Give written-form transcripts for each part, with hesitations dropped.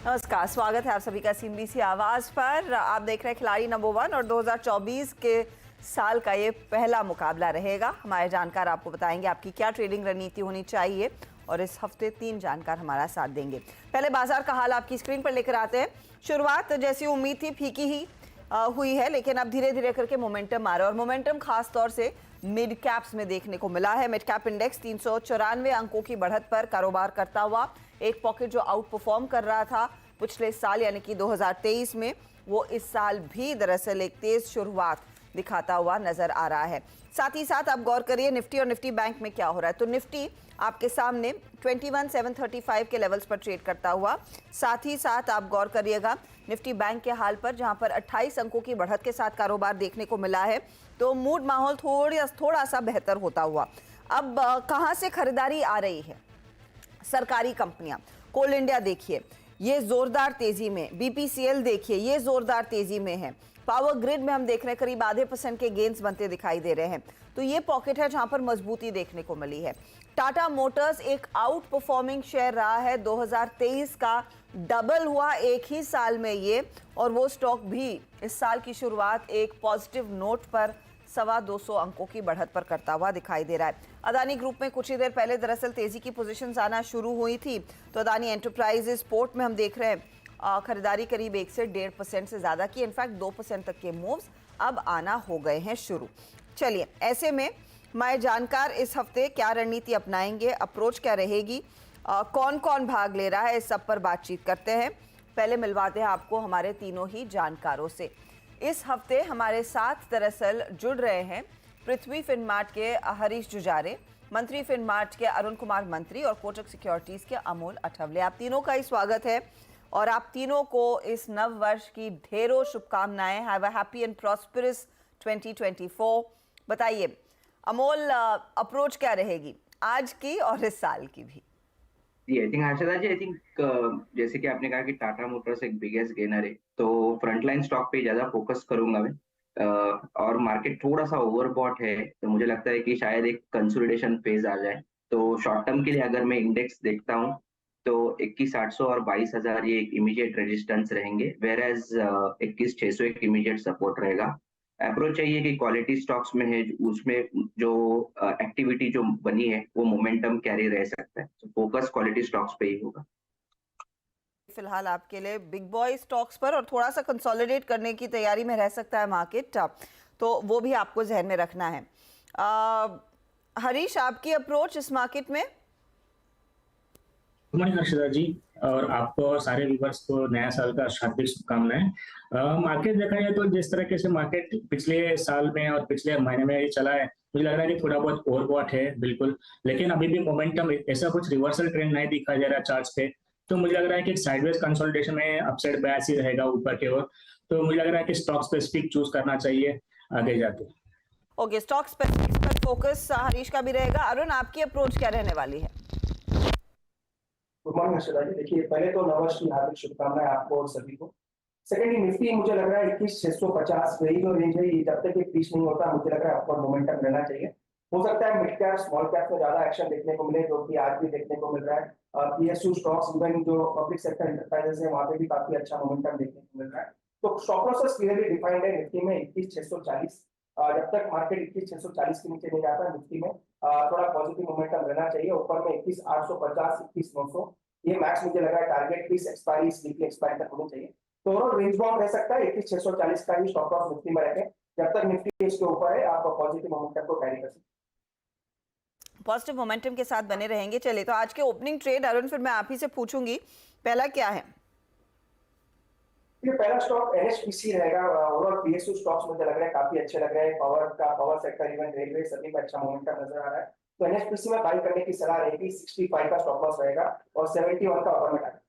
नमस्कार, स्वागत है आप सभी का सीएनबीसी आवाज पर। आप देख रहे हैं खिलाड़ी नंबर 1 और 2024 के साल का ये पहला मुकाबला रहेगा। हमारे जानकार आपको बताएंगे आपकी क्या ट्रेडिंग रणनीति होनी चाहिए और इस हफ्ते 3 जानकार हमारा साथ देंगे। पहले बाजार का हाल आपकी स्क्रीन पर लेकर आते हैं। शुरुआत जैसी उम्मीद थी फीकी ही हुई है, लेकिन अब धीरे धीरे करके मोमेंटम आ रहा है और मोमेंटम खास तौर से मिड कैप्स में देखने को मिला है। मिड कैप इंडेक्स 394 अंकों की बढ़त पर कारोबार करता हुआ एक पॉकेट जो आउट परफॉर्म कर रहा था पिछले साल यानी कि 2023 में, वो इस साल भी दरअसल एक तेज शुरुआत दिखाता हुआ नजर आ रहा है। साथ ही साथ आप गौर करिए निफ्टी और निफ्टी बैंक में क्या हो रहा है। तो निफ्टी आपके सामने 21,735 के लेवल्स पर ट्रेड करता हुआ, साथ ही साथ आप गौर करिएगा निफ्टी बैंक के हाल पर, जहां पर 28 अंकों की बढ़त के साथ कारोबार देखने को मिला है। तो मूड माहौल थोड़ा सा बेहतर होता हुआ। अब कहां से खरीदारी आ रही है? सरकारी कंपनियां, कोल इंडिया देखिए ये जोरदार तेजी में, बीपीसीएल देखिए ये जोरदार तेजी में है, पावर ग्रिड में हम देख रहे हैं करीब आधे % के गेंस बनते दिखाई दे रहे हैं। तो ये पॉकेट है जहां पर मजबूती देखने को मिली है। टाटा मोटर्स एक आउट परफॉर्मिंग शेयर रहा है, 2023 का डबल हुआ एक ही साल में ये, और वो स्टॉक भी इस साल की शुरुआत एक पॉजिटिव नोट पर 225 अंकों की बढ़त पर करता हुआ दिखाई दे रहा है। अदानी ग्रुप में कुछ ही देर पहले दरअसल तेजी की पोजीशंस आना शुरू हुई थी। तो अदानी एंटरप्राइजेस पोर्ट में हम देख रहे हैं खरीदारी करीब 1 से 1.5% से ज़्यादा की, इनफैक्ट 2% तक के मूव्स अब आना हो गए हैं शुरू। चलिए, ऐसे में हमारे जानकार इस हफ्ते क्या रणनीति अपनाएंगे, अप्रोच क्या रहेगी, कौन कौन भाग ले रहा है, इस सब पर बातचीत करते हैं। पहले मिलवाते हैं आपको हमारे तीनों ही जानकारों से। इस हफ्ते हमारे साथ दरअसल जुड़ रहे हैं पृथ्वी फिनमार्ट के हरीश जुजारे, मंत्री फिनमार्ट के अरुण कुमार मंत्री और कोटक सिक्योरिटीज के अमोल अठवले। आप तीनों का ही स्वागत है और आप तीनों को इस नव वर्ष की ढेरों शुभकामनाएं। Have a happy and prosperous 2024। बताइए अमोल, अप्रोच क्या रहेगी आज की और इस साल की भी? जी, I think Harshada ji, I think जैसे कि आपने कहा कि टाटा मोटर्स एक बिगेस्ट गेनर है, तो फ्रंटलाइन स्टॉक पे ज्यादा फोकस करूंगा मैं। और मार्केट थोड़ा सा ओवरबॉट है, तो मुझे लगता है कि शायद एक कंसोलिडेशन फेज आ जाए। तो शॉर्ट टर्म के लिए अगर मैं इंडेक्स देखता हूँ तो 21,800 और 22,000 ये एक इमीडिएट रेजिस्टेंस रहेंगे, वेर एज 21,600 एक इमीडिएट सपोर्ट रहेगा। अप्रोच चाहिए कि क्वालिटी स्टॉक्स में है, उसमें जो एक्टिविटी जो बनी है वो मोमेंटम कैरी रह सकता है, तो फोकस क्वालिटी स्टॉक्स पे ही होगा फिलहाल आपके लिए बिग बॉय स्टॉक्स पर, और थोड़ा सा कंसोलिडेट करने की तैयारी में रह सकता है मार्केट, तो वो भी आपको जहन में रखना है। हरीश, आपकी अप्रोच इस मार्केट में? गुड मॉर्निंग हर्षदा जी, और आपको और सारे व्यूवर्स को नया साल का हार्दिक शुभकामनाएं। मार्केट देखा जाए तो जिस तरीके से मार्केट पिछले साल में और पिछले महीने में चला है, मुझे लग रहा है कि थोड़ा बहुत ओवरबॉट है बिल्कुल, लेकिन अभी भी मोमेंटम, ऐसा कुछ रिवर्सल ट्रेंड नहीं दिखा जा रहा चार्ट्स पे। तो मुझे लग रहा है कि साइडवेज कंसोलिडेशन में अपसाइड बायस ही रहेगा ऊपर की ओर। तो मुझे लग रहा है कि स्टॉक स्पेसिफिक चूज करना चाहिए आगे जाके। ओके, स्टॉक स्पेसिफिक्स पर फोकस हरीश का भी रहेगा। अरुण, आपकी अप्रोच क्या रहने वाली है? गुड मॉर्निंग हर्षदा जी। देखिए, पहले तो नववर्ष की हार्दिक शुभकामनाएं आपको और सभी को। सेकेंडली, निफ्टी मुझे लग रहा है 21,650 वही जो रेंज है, ये जब तक ये पीस नहीं होता मुझे लग रहा है आपको मोमेंटम रहना चाहिए। हो सकता है मिड कैप स्मॉल कैप में ज्यादा एक्शन देखने को मिले, जो कि आज भी देखने को मिल रहा है। पीएसयू स्टॉक्स, इवन जो पब्लिक सेक्टर एंटरप्राइजेस है, वहां पे भी काफी अच्छा मोमेंटम देखने को मिल रहा है। तो स्टॉप लॉसेस क्लियरली डिफाइंड है निफ्टी में 21,640। जब तक मार्केट 21,640 के नीचे नहीं जाता, निफ्टी में थोड़ा पॉजिटिव मोमेंटम रहना चाहिए। ऊपर में 21,850, 21,900 ये मैक्स मुझे लगा है target, piece expiry, weekly expiry तक होनी चाहिए। तो ओवरऑल रेंज बाउंड रह सकता है 21,640 का ही स्टॉप लॉस निफ्टी में रखें। जब तक निफ्टी इसके ऊपर है, आप पॉजिटिव मोमेंटम को कैरी कर सकते हैं। पॉजिटिव मोमेंटम के साथ बने रहेंगे। चलिए, तो आज के ओपनिंग ट्रेड अरुण फिर मैं आप ही से पूछूंगी, पहला क्या है? ये पहला स्टॉक एनएचपीसी रहेगा। ओवरऑल पीएसयू स्टॉक्स मुझे लग रहा है काफी अच्छे लग रहे हैं। पावर सेक्टर, इवन रेलवे, सभी में अच्छा मोमेंटम नजर आ रहा है। तो एनएचपीसी में बाई करने की सलाह रहेगी। 65 का स्टॉप लॉस रहेगा और 71 का अपर में टारगेट।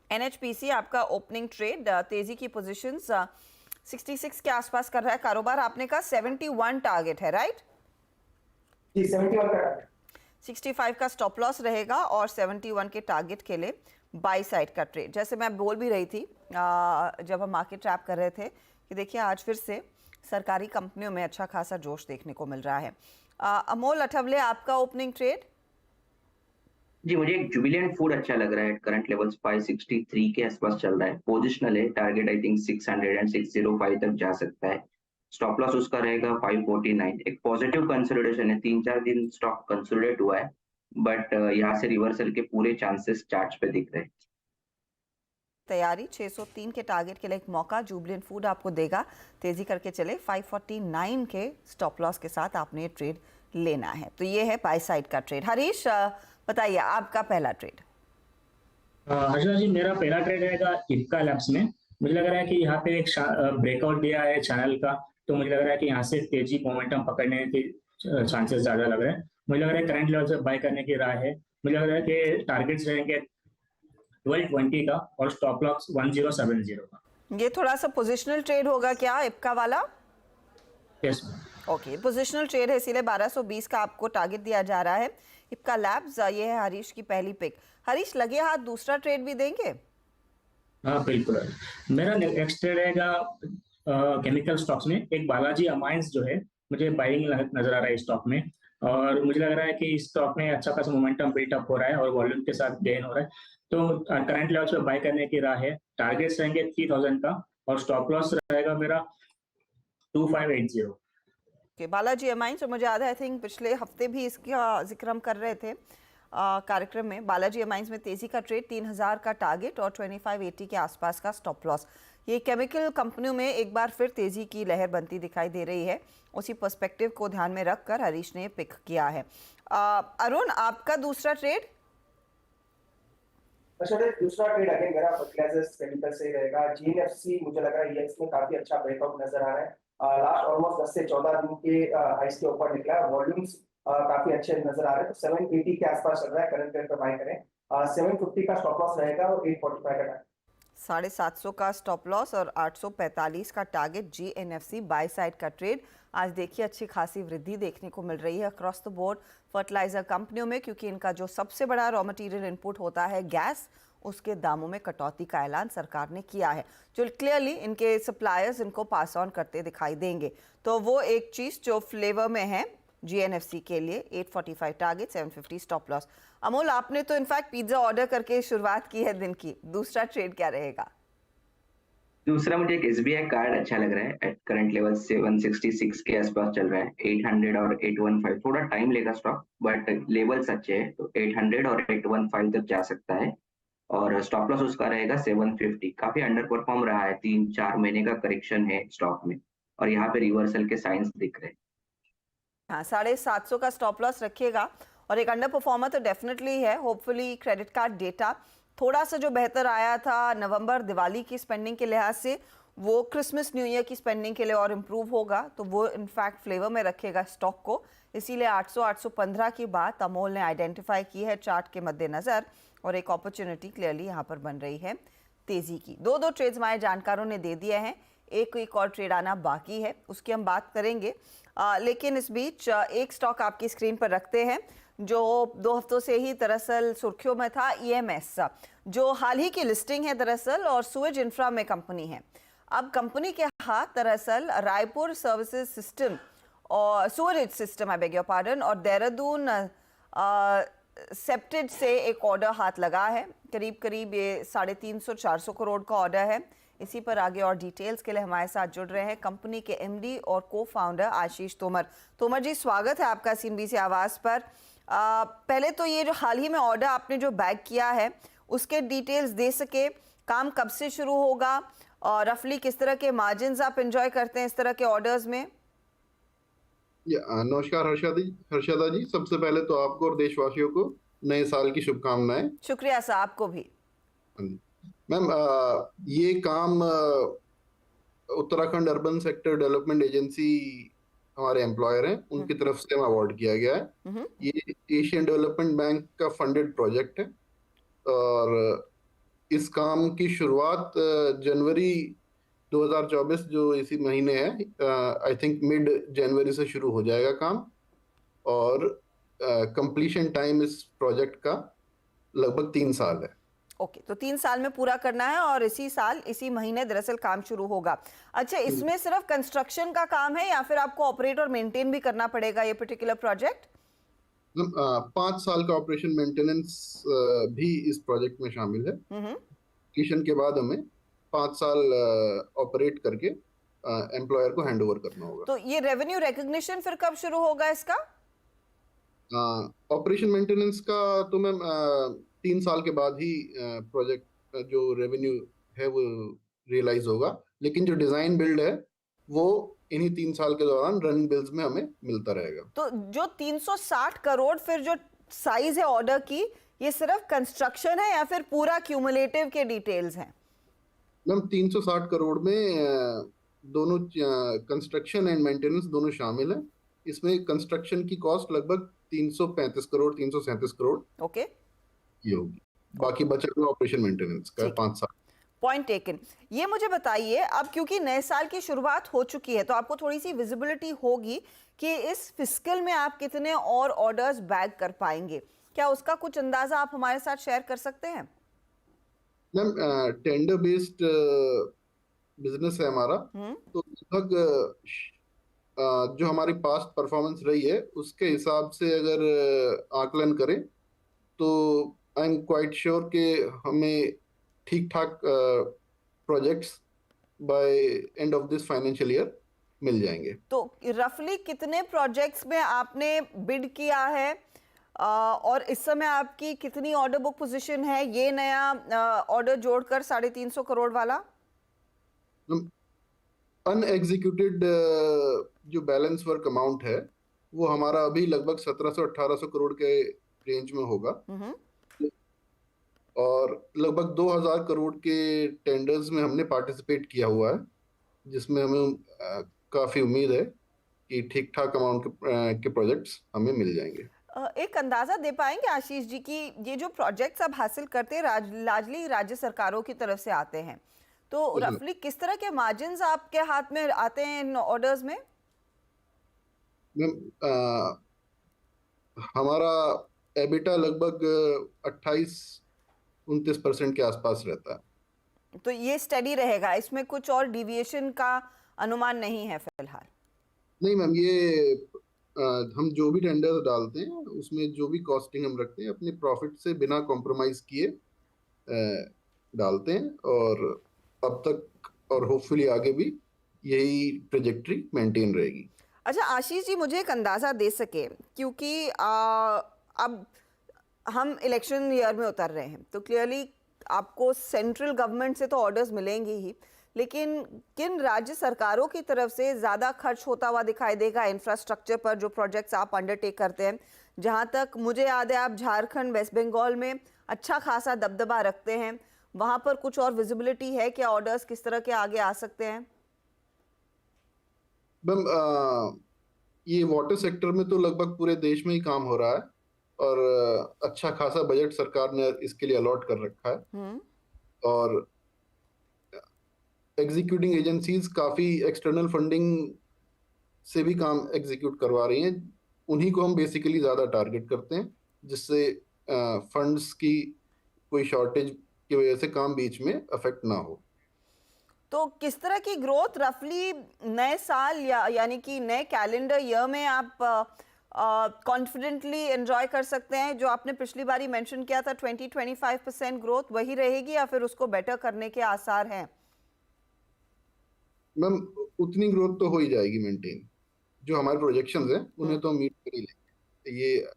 एनएचपीसी आपका ओपनिंग ट्रेड, तेजी की पोजीशंस 66 के आसपास कर रहा है कारोबार। आपने कहा 71 टारगेट है, राइट? जी, 71 का टारगेट, 65 का स्टॉप लॉस रहेगा और 71 के टारगेट के लिए बाई साइड का ट्रेड। जैसे मैं बोल भी रही थी जब हम मार्केट ट्रैप कर रहे थे कि देखिए आज फिर से सरकारी कंपनियों में अच्छा खासा जोश देखने को मिल रहा है। अमोल अठवले, आपका ओपनिंग ट्रेड? जी, मुझे एक जुबिलेंट फूड अच्छा लग रहा है। करंट लेवल्स 563 के आसपास चल रहा है। पोजिशनल है, टारगेट आई थिंक 600 एंड 605 तक जा सकता है। स्टॉप लॉस उसका रहेगा 549। एक पॉजिटिव कंसोलिडेशन है, 3-4 दिन स्टॉक कंसोलिडेट हुआ है, बट यहाँ से रिवर्सल के पूरे चांसेस चार्ट्स पे दिख रहे हैं। तैयारी 603 के टारगेट के लिए एक मौका जुबिलेंट फूड आपको देगा, तेजी करके चले 549 के स्टॉप लॉस के साथ आपने ये ट्रेड लेना है। तो ये है बाय साइड का ट्रेड। हरीश, बताइए आपका पहला ट्रेड। हर्षदा जी, मेरा पहला ट्रेड रहेगा इप्का लैब्स में। मुझे लग रहा है कि यहाँ पे एक ब्रेकआउट दिया है चैनल का, तो मुझे लग रहा है कि यहाँ से तेजी मोमेंटम पकड़ने के चांसेस ज्यादा लग रहे हैं। मुझे लग रहा है करंट लेवल से बाय करने की राय है। मुझे लग रहा है कि टारगेट्स रहेंगे 1220 का और स्टॉप लॉस 1070 का। ये थोड़ा सा पोजिशनल ट्रेड होगा क्या इप्का वाला? यस। ओके, पोजिशनल ट्रेड है, इसीलिए 1220 का आपको टारगेट दिया जा रहा है। इप्का लैब्स, ये है हरीश की पहली पिक। हरीश, लगे हाथ दूसरा ट्रेड भी देंगे? हाँ बिल्कुल। मेरा नेक्स्ट ट्रेड रहेगा केमिकल स्टॉक्स में। एक बालाजी अमाइंस जो है, मुझे बाइंग नजर आ रहा है इस स्टॉक में, और मुझे लग रहा है कि इस स्टॉक में अच्छा खासा मोमेंटम बिल्टअप हो रहा है और वॉल्यूम के साथ गेन हो रहा है। तो करंट लेवल्स पे बाय करने की राह है। टारगेट्स रहेंगे 3000 का और स्टॉप लॉस रहेगा मेरा 2580। बालाजी अमाइंस, और मुझे याद है आई थिंक पिछले हफ्ते भी इसका जिक्र हम कर रहे थे कार्यक्रम में। बालाजी अमाइंस में तेजी का ट्रेड, 3000 का टारगेट और 2580 के आसपास का स्टॉप लॉस। ये केमिकल कंपनियों में एक बार फिर तेजी की लहर बनती दिखाई दे रही है। उसी पर्सपेक्टिव को ध्यान में रखकर हरीश ने पिक किया है। अरुण, आपका दूसरा ट्रेड? अच्छा, दूसरा ट्रेड अगेन मेरा फर्टिलाइजर्स केमिकल से रहेगा। जीएनएफसी मुझे लग रहा है ये इसमें काफी अच्छा ब्रेकआउट नजर आ रहा है। लास्ट ऑलमोस्ट 10 से 14 दिन के हाइस के ऊपर निकला है। वॉल्यूम्स काफी अच्छे नजर आ रहे हैं। तो 780 के आसपास चल रहा है, करंट रेट पे बाय करें। 750 का स्टॉप लॉस रहेगा और 845 का टारगेट। 750 का स्टॉप लॉस और 845 का टारगेट। जीएनएफसी बाय साइड का ट्रेड। आज देखिए अच्छी खासी वृद्धि देखने को मिल रही है अक्रॉस द बोर्ड फर्टिलाइजर कंपनियों में, क्योंकि इनका जो सबसे बड़ा रॉ मटेरियल इनपुट होता है गैस, उसके दामों में कटौती का ऐलान सरकार ने किया है, जो क्लियरली इनके सप्लायर्स इनको पास ऑन करते दिखाई देंगे। तो वो एक चीज़ जो फ्लेवर में है जीएनएफसी के लिए। 845 टारगेट, 750 स्टॉप लॉस। अमोल, आपने तो इनफैक्ट पिज्जा ऑर्डर करके शुरुआत की है दिन की। दूसरा ट्रेड क्या रहेगा? दूसरा मुझे एक एसबीआई कार्ड अच्छा लग रहा है। एट करंट लेवल 766 के आसपास चल रहा है। 800 और 815, थोड़ा टाइम लेगा स्टॉक, बट लेवल्स अच्छे हैं, तो 800 और 815 तक जा सकता है। और स्टॉप लॉस उसका रहेगा 750। काफी अंडर परफॉर्म रहा है, 3-4 महीने का करेक्शन है स्टॉक में, और यहाँ पे रिवर्सल के साइंस दिख रहे हैं। हाँ, 750 का स्टॉप लॉस रखिएगा। और एक अंडर परफॉर्मर तो डेफिनेटली है। होपफुली क्रेडिट कार्ड डेटा थोड़ा सा जो बेहतर आया था नवंबर दिवाली की स्पेंडिंग के लिहाज से, वो क्रिसमस न्यू ईयर की स्पेंडिंग के लिए और इम्प्रूव होगा, तो वो इनफैक्ट फ्लेवर में रखेगा स्टॉक को। इसीलिए 800-815 की बात अमोल ने आइडेंटिफाई की है चार्ट के मद्देनज़र, और एक अपॉर्चुनिटी क्लियरली यहाँ पर बन रही है तेज़ी की। दो ट्रेड्स हमारे जानकारों ने दे दिए हैं, एक और ट्रेड आना बाकी है, उसकी हम बात करेंगे। लेकिन इस बीच एक स्टॉक आपकी स्क्रीन पर रखते हैं जो 2 हफ्तों से ही दरअसल सुर्खियों में था। ईएमएस, जो हाल ही की लिस्टिंग है दरअसल, और सुएज इंफ्रा में कंपनी है। अब कंपनी के हाथ दरअसल रायपुर सर्विसेज सिस्टम और Suez system, I beg your pardon, और देहरादून सेप्टेज से एक ऑर्डर हाथ लगा है। करीब ये 350-400 करोड़ का ऑर्डर है। इसी पर आगे और डिटेल्स के लिए हमारे साथ जुड़ रहे हैं कंपनी के एमडी और को फाउंडर आशीष तोमर। तोमर जी, स्वागत है आपका सीएनबीसी आवाज़ पर। पहले तो ये जो हाल ही में ऑर्डर आपने जो बैग किया है, उसके डिटेल्स दे सके, काम कब से शुरू होगा और रफली किस तरह के मार्जिन्स आप एंजॉय करते हैं इस तरह के ऑर्डर्स में? नमस्कार हर्षदा जी, सबसे पहले तो आपको और देशवासियों को नए साल की शुभकामनाएं। शुक्रिया सर, आपको भी। मैम, ये काम Uttarakhand urban sector development agency हमारे एम्प्लॉयर हैं, उनकी तरफ से अवार्ड किया गया है। ये एशियन डेवलपमेंट बैंक का फंडेड प्रोजेक्ट है और इस काम की शुरुआत जनवरी 2024 जो इसी महीने है, आई थिंक मिड जनवरी से शुरू हो जाएगा काम, और कंप्लीशन टाइम इस प्रोजेक्ट का लगभग 3 साल है। ओके, तो 3 साल में पूरा करना है और इसी साल इसी महीने दरअसल काम शुरू होगा। अच्छा, इसमें सिर्फ कंस्ट्रक्शन का काम है या फिर आपको ऑपरेट और मेंटेन भी करना पड़ेगा ये पर्टिकुलर प्रोजेक्ट? 5 साल का ऑपरेशन मेंटेनेंस भी इस प्रोजेक्ट में शामिल है। किशन के बाद हमें 5 साल ऑपरेट करके एम्प्लॉयर को हैंड ओवर करना होगा। तो ये रेवेन्यू रिकॉग्निशन फिर कब शुरू होगा इसका? ऑपरेशन मेंटेनेंस का तो मैम 3 साल के बाद ही प्रोजेक्ट जो रेवेन्यू है वो रियलाइज होगा, लेकिन जो डिजाइन बिल्ड है वो इन्हीं 3 साल के दौरान रनिंग बिल्स में हमें मिलता रहेगा। तो जो 360 करोड़ फिर जो साइज है ऑर्डर की, ये सिर्फ कंस्ट्रक्शन है या फिर पूरा क्यूमुलेटिव के डिटेल्स हैं? मैम 360 करोड़ में दोनों कंस्ट्रक्शन एंड मेंटेनेंस दोनों शामिल है। इसमें कंस्ट्रक्शन की कॉस्ट लगभग 335 करोड़ 337 करोड़ ओके, ये होगी। बाकी बचा हुआ ऑपरेशन मेंटेनेंस का 5 साल। Point taken. ये मुझे बताइए, अब क्योंकि नए साल की शुरुआत हो चुकी है तो आपको थोड़ी सी विजिबिलिटी होगी कि इस फिस्कल में आप कितने और ऑर्डर्स बैग कर पाएंगे, क्या उसका कुछ अंदाजा आप हमारे साथ शेयर कर सकते हैं? मैम टेंडर बेस्ड बिजनेस है हमारा, तो लगभग जो हमारी पास्ट परफॉर्मेंस रही है उसके हिसाब से अगर आकलन करें तो आई एम क्वाइट श्योर कि हमें ठीक ठाक projects by end of this financial year मिल जाएंगे। तो रफली कितने प्रोजेक्ट्स में आपने बिड किया है और इस समय आपकी कितनी ऑर्डर बुक पोजीशन है, ये नया ऑर्डर जोड़कर 350 करोड़ वाला? अनएग्जीक्यूटेड जो बैलेंस वर्क अमाउंट है वो हमारा अभी लगभग 1700-1800 करोड़ के रेंज में होगा, और लगभग 2000 करोड़ के टेंडर्स में हमने पार्टिसिपेट किया हुआ है, जिसमें हमें काफी उम्मीद है कि ठीक ठाक अमाउंट के प्रोजेक्ट्स हमें मिल जाएंगे। एक अंदाजा दे पाएंगे आशीष जी कि ये जो प्रोजेक्ट्स आप हासिल करते हैं लार्जली राज्य सरकारों की तरफ से आते हैं, तो रफली किस तरह के मार्जिन्स आपके हाथ में आते हैं इन ऑर्डर्स में? हमारा एबिटा लगभग 28-29% के आसपास रहता है। तो ये स्टडी रहेगा, इसमें कुछ और डिविएशन का अनुमान नहीं है फिलहाल? नहीं मैम, ये हम जो भी टेंडर्स डालते हैं उसमें जो भी कॉस्टिंग हम रखते हैं अपने प्रॉफिट से बिना कॉम्प्रोमाइज किए डालते हैं, और अब तक और होपफुली आगे भी यही ट्रेजेक्टरी मेंटेन रहेगी। अच्छा आशीष जी, मुझे एक अंदाज़ा दे सके, क्योंकि अब हम इलेक्शन ईयर में उतर रहे हैं तो क्लियरली आपको सेंट्रल गवर्नमेंट से तो ऑर्डर्स मिलेंगे ही, लेकिन किन राज्य सरकारों की तरफ से ज़्यादा खर्च होता हुआ दिखाई देगा इंफ्रास्ट्रक्चर पर, जो प्रोजेक्ट्स आप अंडरटेक करते हैं? जहाँ तक मुझे याद है आप झारखंड, वेस्ट बंगाल में अच्छा खासा दबदबा रखते हैं, वहाँ पर कुछ और विजिबिलिटी है क्या? ऑर्डर्स किस तरह के आगे आ सकते हैं? मैम ये वाटर सेक्टर में तो लगभग पूरे देश में ही काम हो रहा है, और अच्छा खासा बजट सरकार ने इसके लिए अलॉट कर रखा है, और एग्जीक्यूटिंग एजेंसीज काफी एक्सटर्नल फंडिंग से भी काम एग्जीक्यूट करवा रही हैं। उन्हीं को हम बेसिकली ज्यादा टारगेट करते हैं, जिससे फंड्स की कोई शॉर्टेज की वजह से काम बीच में अफेक्ट ना हो। तो किस तरह की ग्रोथ रफली नए साल यानी कि नए कैलेंडर ईयर में आप कॉन्फिडेंटली एंजॉय कर सकते हैं? जो आपने पिछली बारी मेंशन किया था 20-25% ग्रोथ, वही रहेगी या फिर उसको बेटर करने के आसार हैं? मैम उतनी ग्रोथ तो हो ही जाएगी मेंटेन, जो हमारे प्रोजेक्शंस हैं उन्हें तो मीट कर ही लेंगे, ये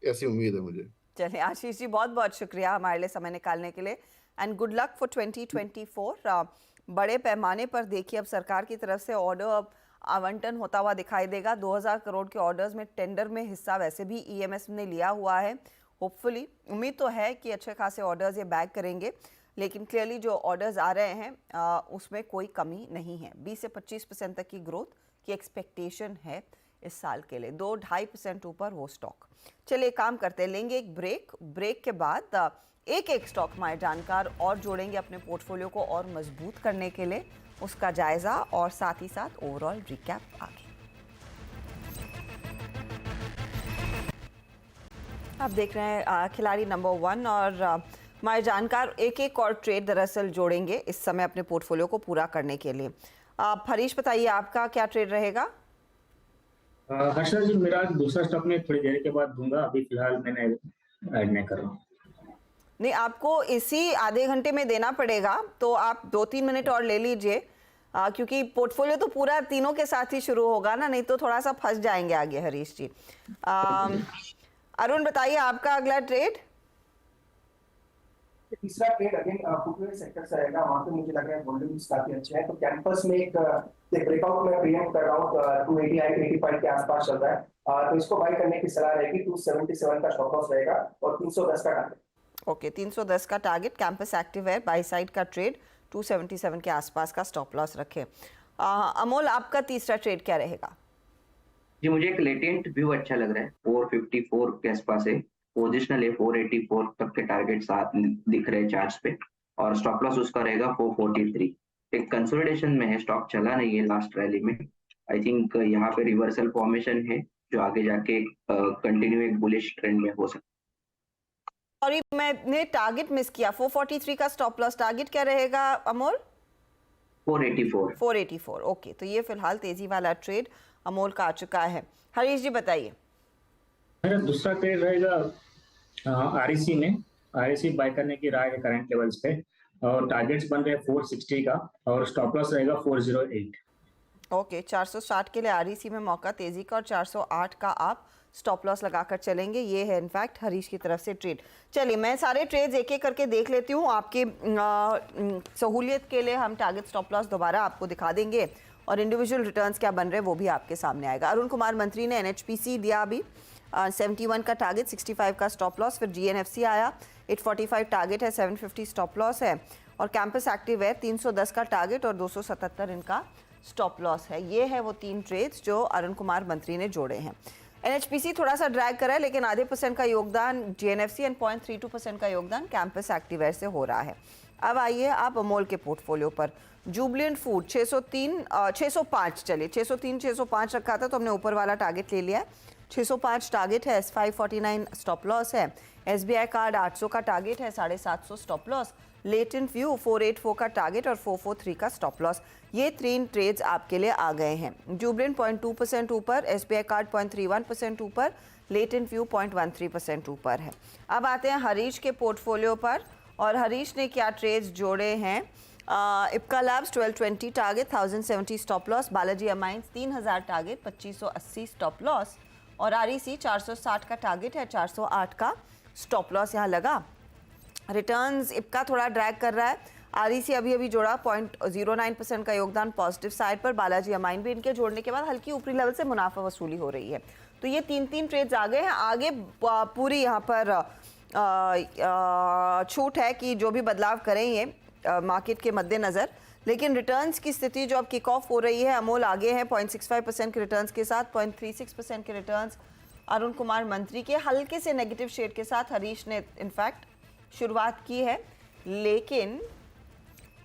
ऐसी उम्मीद है मुझे। चलिए आशीष जी, बहुत बहुत शुक्रिया हमारे लिए समय निकालने के लिए, एंड गुड लक फॉर 2024। बड़े पैमाने पर देखिए अब सरकार की तरफ से ऑर्डर आवंटन होता हुआ दिखाई देगा। 2000 करोड़ के ऑर्डर्स में टेंडर में हिस्सा वैसे भी ईएमएस ने लिया हुआ है। होपफुली उम्मीद तो है कि अच्छे खासे ऑर्डर्स ये बैग करेंगे, लेकिन क्लियरली जो ऑर्डर्स आ रहे हैं उसमें कोई कमी नहीं है। 20 से 25% तक की ग्रोथ की एक्सपेक्टेशन है इस साल के लिए, 2-2.5% ऊपर वो स्टॉक। चलिए काम करते हैं, लेंगे एक ब्रेक के बाद एक स्टॉक हमारे जानकार और जोड़ेंगे अपने पोर्टफोलियो को और मजबूत करने के लिए, उसका जायजा और साथ ही साथ ओवरऑल रिकैप आगे। आप देख रहे हैं खिलाड़ी नंबर 1 और हमारे जानकार एक और ट्रेड दरअसल जोड़ेंगे इस समय अपने पोर्टफोलियो को पूरा करने के लिए। हरीश बताइए आपका क्या ट्रेड रहेगा? हर्षद जी, मेरा दूसरा स्टॉक में थोड़ी देर के बाद दूंगा, अभी फिलहाल मैंने ऐड नहीं कर रहा हूँ। नहीं, आपको इसी आधे घंटे में देना पड़ेगा, तो आप 2-3 मिनट और ले लीजिए, क्योंकि पोर्टफोलियो तो पूरा तीनों के साथ ही शुरू होगा ना, नहीं तो थोड़ा सा फंस जाएंगे आगे हरीश जी। अरुण बताइए आपका अगला ट्रेड। तीसरा ट्रेड अगेन फुटवेयर सेक्टर से रहेगा, वहां पे मुझे लग रहा है वॉल्यूम्स काफी अच्छे हैं, तो कैंपस में एक ब्रेकआउट में प्रीमियम कर रहा हूँ, 285 के आसपास चल रहा है, तो इसको बाई करने की सलाह रहेगी। 277 का स्टॉप लॉस रहेगा और 310 का टारगेट। ओके, 310 का टारगेट, कैंपस एक्टिववेयर बाई साइड का ट्रेड, 277 के आसपास का स्टॉप लॉस रखे। अमोल, आपका तीसरा ट्रेड क्या रहेगा? जी, मुझे एक लेटेंट व्यू अच्छा लग रहा है, 454 के आसपास है, पोजिशनल है 484 तक के टारगेट साथ दिख रहे हैं चार्ट्स पे, और स्टॉप लॉस उसका रहेगा 443। एक कंसोलिडेशन में है, स्टॉक चला नहीं है लास्ट रैली में, आई थिंक यहाँ पे रिवर्सल फॉर्मेशन है जो आगे जाके कंटिन्यू एक बुलिश ट्रेंड में हो सकता है। सॉरी, मैंने टारगेट मिस किया, 443 का स्टॉप लॉस, टारगेट क्या रहेगा अमोल? 484। ओके, तो ये फिलहाल तेजी वाला ट्रेड अमोल का आ चुका है। हरीश जी बताइए। मेरा दूसरा ट्रेड रहेगा आरईसी में। आरईसी बाय करने की राय है करंट लेवल्स पे, और टारगेट्स बन रहे हैं 460 का, और स्टॉप लॉस रहेगा 408। ओके, 460 के लिए आरईसी में मौका तेजी का, और 408 का आप स्टॉप लॉस लगाकर चलेंगे। ये है इनफैक्ट हरीश की तरफ से ट्रेड। चलिए, मैं सारे ट्रेड्स एक एक करके देख लेती हूँ, आपकी सहूलियत के लिए हम टारगेट स्टॉप लॉस दोबारा आपको दिखा देंगे, और इंडिविजुअल रिटर्न्स क्या बन रहे हैं वो भी आपके सामने आएगा। अरुण कुमार मंत्री ने एनएचपीसी दिया अभी 71 का टारगेट, 65 का स्टॉप लॉस। फिर जीएनएफसी आया, 845 टारगेट है, 750 स्टॉप लॉस है, और कैंपस एक्टिववेयर 310 का टारगेट और 277 इनका स्टॉप लॉस है। ये है वो 3 ट्रेड्स जो अरुण कुमार मंत्री ने जोड़े हैं। एनएचपीसी थोड़ा सा ड्रैग करा है, लेकिन आधे % का योगदान जीएनएफसी एंड 0.32% का योगदान कैंपस एक्टिववेयर से हो रहा है। अब आइए आप अमोल के पोर्टफोलियो पर। जुबलेंट फूड 605, चलिए 605 रखा था, तो हमने ऊपर वाला टारगेट ले लिया है। 605 टारगेट है, 549 स्टॉप लॉस है। एसबीआई कार्ड 800 का टारगेट है, 750 स्टॉप लॉस। लेटेंट व्यू 484 का टारगेट और 443 का स्टॉप लॉस। ये 3 ट्रेड्स आपके लिए आ गए हैं। जुबलेंट 0.2% ऊपर, एसबीआई कार्ड 0.31% ऊपर, लेटेंट व्यू 0.13% ऊपर है। अब आते हैं हरीश के पोर्टफोलियो पर, और हरीश ने क्या ट्रेड्स जोड़े हैं। Ipca labs 1220 target, 1070 stop loss. Balaji amines 3000 target, 2580 stop loss, और आरईसी 460 का टारगेट है, 408 का स्टॉप लॉस यहाँ लगा। रिटर्न्स इप्का थोड़ा ड्रैग कर रहा है, आरईसी अभी जोड़ा, 0.09% का योगदान पॉजिटिव साइड पर। बालाजी अमाइन भी इनके जोड़ने के बाद हल्की ऊपरी लेवल से मुनाफा वसूली हो रही है। तो ये 3 ट्रेड्स आ गए हैं। आगे पूरी यहाँ पर छूट है कि जो भी बदलाव करें ये मार्केट के मद्देनज़र, लेकिन रिटर्न्स की स्थिति जो अब किक ऑफ हो रही है, अमोल आगे है 0.65% के रिटर्न्स के साथ, 0.36% के रिटर्न्स अरुण कुमार मंत्री के, हल्के से नेगेटिव शेड के साथ हरीश ने इनफैक्ट शुरुआत की है, लेकिन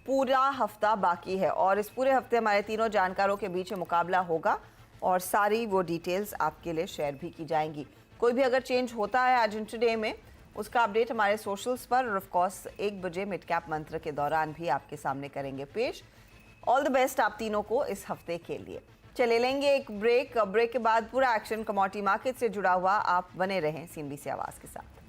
पूरा हफ्ता बाकी है, और इस पूरे हफ्ते हमारे तीनों जानकारों के बीच मुकाबला होगा, और सारी वो डिटेल्स आपके लिए शेयर भी की जाएंगी। कोई भी अगर चेंज होता है आज इंटरडे में, उसका अपडेट हमारे सोशल्स पर, और ऑफ कोर्स 1 बजे मिड कैप मंत्र के दौरान भी आपके सामने करेंगे पेश। ऑल द बेस्ट आप तीनों को इस हफ्ते के लिए। चले लेंगे एक ब्रेक के बाद पूरा एक्शन कमोडिटी मार्केट से जुड़ा हुआ। आप बने रहें CNBC आवाज़ के साथ।